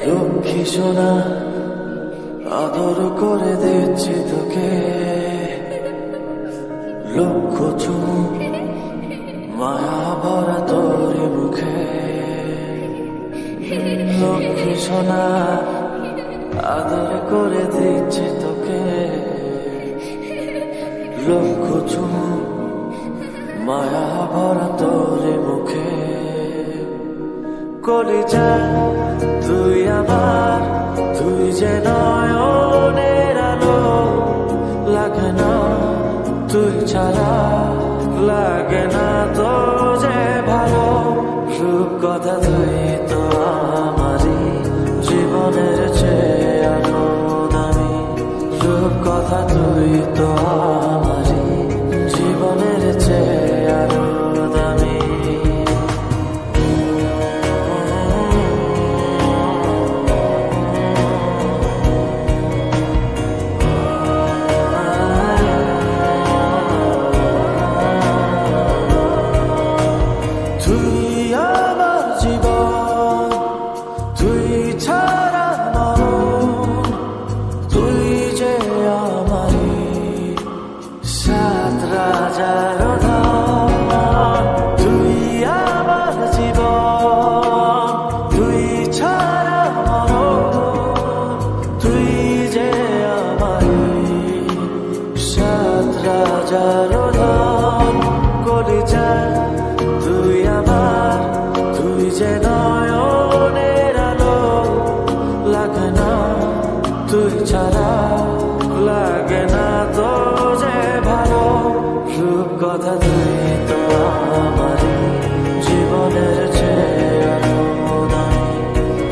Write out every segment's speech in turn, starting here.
লক্ষ্মী সোনা আদর করে দিচ্ছি তোকে, লক্ষ চুমু মায়া ভরা তোর মুখে। লক্ষ্মী সোনা আদর করে দিচ্ছি তোকে, লক্ষ চুমু মায়া ভরা তোর মুখে। কলিজা তুই আমার, তুই যে নয়নের আলো, লাগে না তুই ছাড়া, লাগে না তো যে ভালো। রূপ কথা তুই তো আমারই জীবনের চেয়ে আরো দামি, রূপ কথা তুই তো আমারই জীবনের চেয়ে আরো দামি। তুই আমার জীবন, তুই ছাড়া মরণ, তুই যে আমারই সাত রাজার ধন। তুই আমার জীবন, তুই ছাড়া মরণ, তুই যে আমারই সাত রাজার ধন। কলিজা তুই আমার, তুই যে নয়নের আলো, লাগে না তুই ছাড়া, লাগে না তো যে ভালো। রূপ কথা তুই তো আমারই জীবনের চেয়ে আরো দামি,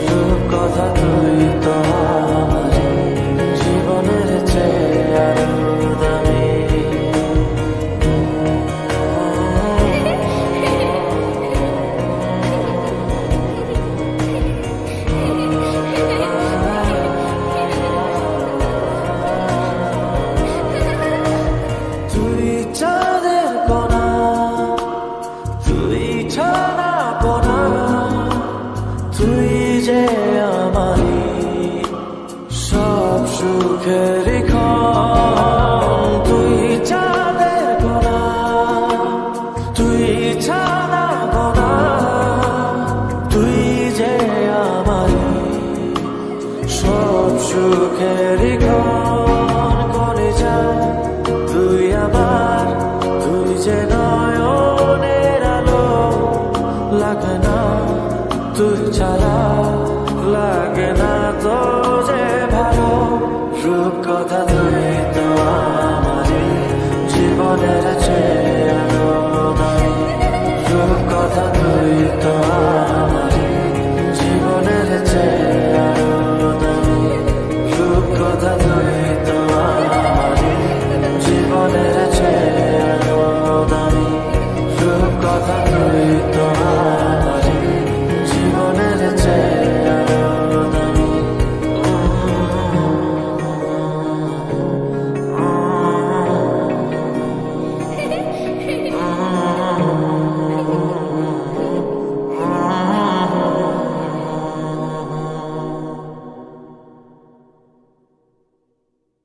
রূপ কথা তুই তো আমারই জীবনের চেয়ে আরো দামি। তুই চাঁদের কোনা, তুই ছানা পোনা, তুই যে আমারই সব সুখের ক্ষণ। তুই চাঁদের কোনা, তুই ছানা পোনা, তুই যে আমারই সব সুখের ক্ষণ। করে যা তুই আমার, তুই যে নয়নের আলো, লাগে না তুই ছাড়া, লাগে না তো যে ভালো। রূপ কথা তুই তো আমারই জীবনের